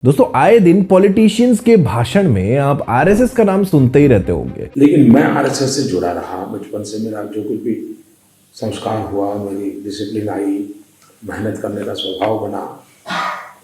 दोस्तों आए दिन पॉलिटिशियंस के भाषण में आप आरएसएस का नाम सुनते ही रहते होंगे। लेकिन मैं आरएसएस से जुड़ा रहा। बचपन से मेरा जो कुछ भी संस्कार हुआ, मेरी डिसिप्लिन आई, मेहनत करने का स्वभाव बना,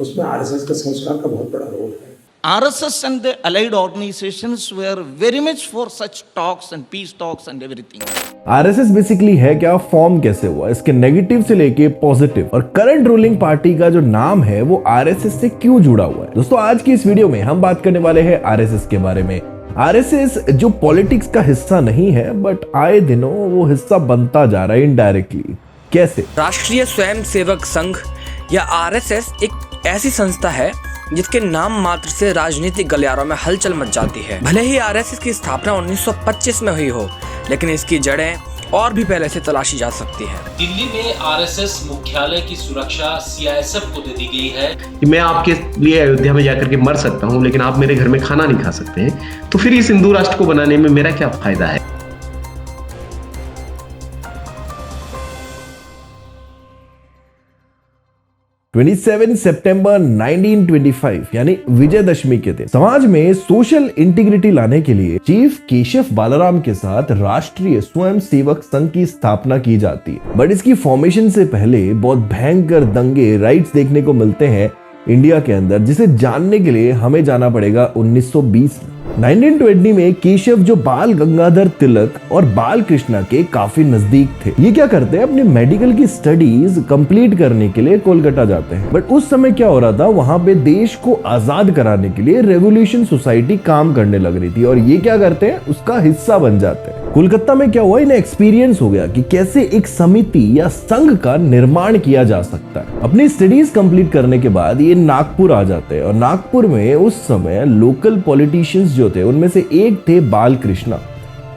उसमें आरएसएस का संस्कार का बहुत बड़ा रोल है। RSS and the allied organizations were very much for such talks and peace talks and everything. RSS basically है क्या, फॉर्म कैसे हुआ, इसके नेगेटिव से लेके पॉजिटिव और करंट रूलिंग पार्टी का जो नाम है वो आरएसएस से क्यों जुड़ा हुआ है। दोस्तों आज की इस वीडियो में हम बात करने वाले हैं आरएसएस के बारे में। आरएसएस जो पॉलिटिक्स का हिस्सा नहीं है बट आए दिनों वो हिस्सा बनता जा रहा है इनडायरेक्टली। कैसे? राष्ट्रीय स्वयंसेवक संघ या आरएसएस एक ऐसी संस्था है जिसके नाम मात्र से राजनीतिक गलियारों में हलचल मच जाती है। भले ही आरएसएस की स्थापना 1925 में हुई हो, लेकिन इसकी जड़ें और भी पहले से तलाशी जा सकती है। दिल्ली में आरएसएस मुख्यालय की सुरक्षा सीआईएसएफ को दे दी गई है कि मैं आपके लिए अयोध्या में जाकर के मर सकता हूं, लेकिन आप मेरे घर में खाना नहीं खा सकते हैं, तो फिर इस हिंदू राष्ट्र को बनाने में मेरा क्या फायदा है। 27 सितंबर 1925 यानी विजयदशमी के दिन समाज में सोशल इंटीग्रिटी लाने के लिए चीफ केशव बालाराम के साथ राष्ट्रीय स्वयंसेवक संघ की स्थापना की जाती है। बट इसकी फॉर्मेशन से पहले बहुत भयंकर दंगे, राइट्स देखने को मिलते हैं इंडिया के अंदर, जिसे जानने के लिए हमें जाना पड़ेगा 1920 में। 1920 में केशव जो बाल गंगाधर तिलक और बाल कृष्णा के काफी नजदीक थे। ये क्या करते हैं, अपने मेडिकल की स्टडीज कंप्लीट करने के लिए कोलकाता जाते हैं। बट उस समय क्या हो रहा था, वहां पे देश को आजाद कराने के लिए रेवोल्यूशन सोसाइटी काम करने लग रही थी और ये क्या करते हैं, उसका हिस्सा बन जाते हैं। कोलकाता में क्या हुआ, इन्हें एक्सपीरियंस हो गया कि कैसे एक समिति या संघ का निर्माण किया जा सकता है। अपनी स्टडीज कंप्लीट करने के बाद ये नागपुर आ जाते हैं और नागपुर में उस समय लोकल पॉलिटिशियंस जो थे उनमें से एक थे बाल कृष्णा,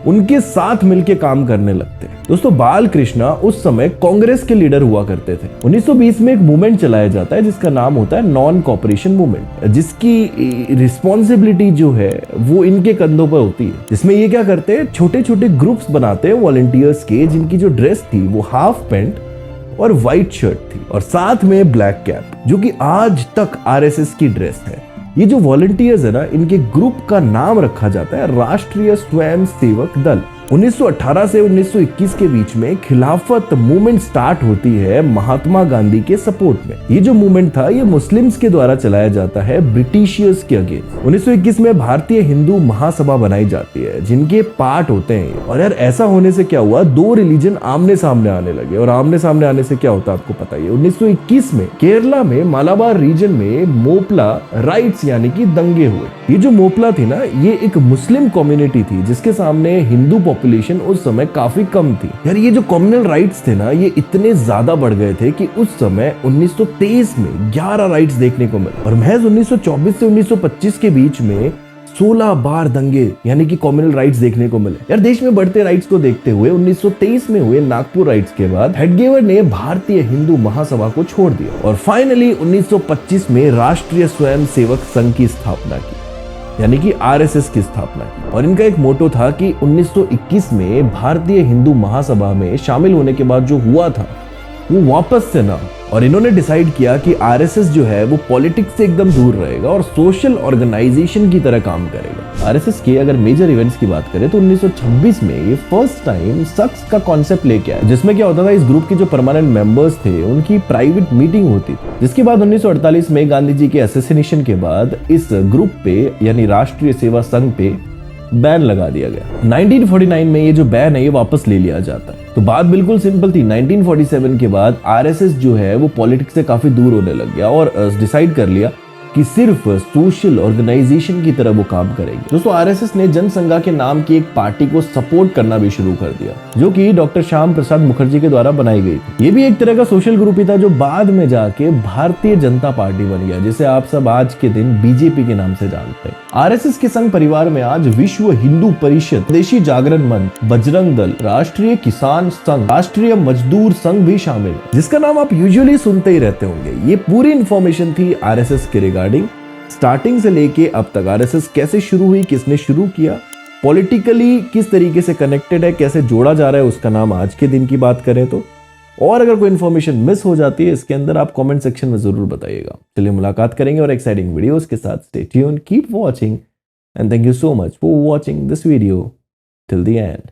उनके साथ मिलके काम करने लगते हैं। दोस्तों बाल कृष्णा उस समय कांग्रेस के लीडर हुआ करते थे। 1920 में एक मूवमेंट चलाया जाता है जिसका नाम होता है नॉन कॉपरेशन मूवमेंट, जिसकी रिस्पॉन्सिबिलिटी जो है वो इनके कंधों पर होती है। जिसमें ये क्या करते हैं, छोटे छोटे ग्रुप्स बनाते हैं वॉलंटियर्स के, जिनकी जो ड्रेस थी वो हाफ पैंट और व्हाइट शर्ट थी और साथ में ब्लैक कैप, जो कि आज तक आरएसएस की ड्रेस है। ये जो वॉलंटियर्स है ना, इनके ग्रुप का नाम रखा जाता है राष्ट्रीय स्वयंसेवक दल। 1918 से 1921 के बीच में खिलाफत मूवमेंट स्टार्ट होती है महात्मा गांधी के सपोर्ट में। ये जो मूवमेंट था ये मुस्लिम्स के द्वारा चलाया जाता है ब्रिटिशियर्स के अगेंस्ट। 1921 में भारतीय हिंदू महासभा बनाई जाती है जिनके पार्ट होते हैं। और यार ऐसा होने से क्या हुआ, दो रिलीजन आमने सामने आने लगे और आमने सामने आने से क्या होता है आपको पता ही है। 1921 में केरला में मालाबार रीजन में मोपला राइट्स यानी कि दंगे हुए। ये जो मोपला थी ना, ये एक मुस्लिम कम्युनिटी थी जिसके सामने हिंदू पॉपुलेशन उस समय काफी कम थी। यार ये जो कम्युनल राइट्स थे ना, ये इतने ज्यादा बढ़ गए थे कि उस समय 1923 में 11 राइट्स देखने को मिले और महज 1924 से 1925 के बीच में 16 बार दंगे यानी कि कम्युनल राइट्स देखने को मिले। यार देश में बढ़ते राइट्स को देखते हुए 1923 में हुए नागपुर राइट्स के बाद हेडगेवर ने भारतीय हिंदू महासभा को छोड़ दिया और फाइनली 1925 में राष्ट्रीय स्वयंसेवक संघ की स्थापना की, यानी कि आरएसएस की स्थापना की। और इनका एक मोटो था कि 1921 में भारतीय हिंदू महासभा में शामिल होने के बाद जो हुआ था वो वापस से ना, और इन्होंने डिसाइड किया कि आरएसएस जो है वो पॉलिटिक्स से एकदम दूर रहेगा और सोशल ऑर्गेनाइजेशन की तरह काम करेगा। आरएसएस के अगर मेजर इवेंट्स की बात करें तो 1926 में ये फर्स्ट टाइम सक्स का कॉन्सेप्ट लेके आया, जिसमें क्या होता था, इस ग्रुप के जो परमानेंट मेंबर्स थे उनकी प्राइवेट मीटिंग होती थी। जिसके बाद 1948 में गांधी जी के असैसिनेशन के बाद इस ग्रुप पे यानी राष्ट्रीय सेवा संघ पे बैन लगा दिया गया। 1949 में ये जो बैन है ये वापस ले लिया जाता है। तो बात बिल्कुल सिंपल थी। 1947 के बाद आरएसएस जो है वो पॉलिटिक्स से काफी दूर होने लग गया और डिसाइड कर लिया कि सिर्फ सोशल ऑर्गेनाइजेशन की तरह वो काम करेगी। दोस्तों आरएसएस ने जनसंघ के नाम की एक पार्टी को सपोर्ट करना भी शुरू कर दिया, जो कि डॉक्टर श्याम प्रसाद मुखर्जी के द्वारा बनाई गई थी। ये भी एक तरह का सोशल ग्रुप ही था जो बाद में जाके भारतीय जनता पार्टी बन गया, जिसे आप सब आज के दिन बीजेपी के नाम से जानते हैं। आरएसएस के संघ परिवार में आज विश्व हिंदू परिषद, स्वदेशी जागरण मंच, बजरंग दल, राष्ट्रीय किसान संघ, राष्ट्रीय मजदूर संघ भी शामिल है, जिसका नाम आप यूजुअली सुनते ही रहते होंगे। ये पूरी इंफॉर्मेशन थी आरएसएस के रिगार्डिंग, स्टार्टिंग से लेके अब तक। आरएसएस कैसे शुरू हुई, किसने शुरू किया, पॉलिटिकली किस तरीके से कनेक्टेड है, कैसे जोड़ा जा रहा है, उसका नाम आज के दिन की बात करें तो और अगर कोई इन्फॉर्मेशन मिस हो जाती है इसके अंदर, आप कमेंट सेक्शन में जरूर बताइएगा। चलिए मुलाकात करेंगे और एक्साइटिंग वीडियोस के साथ। Stay tune, keep watching and thank you so much for watching this video till the end.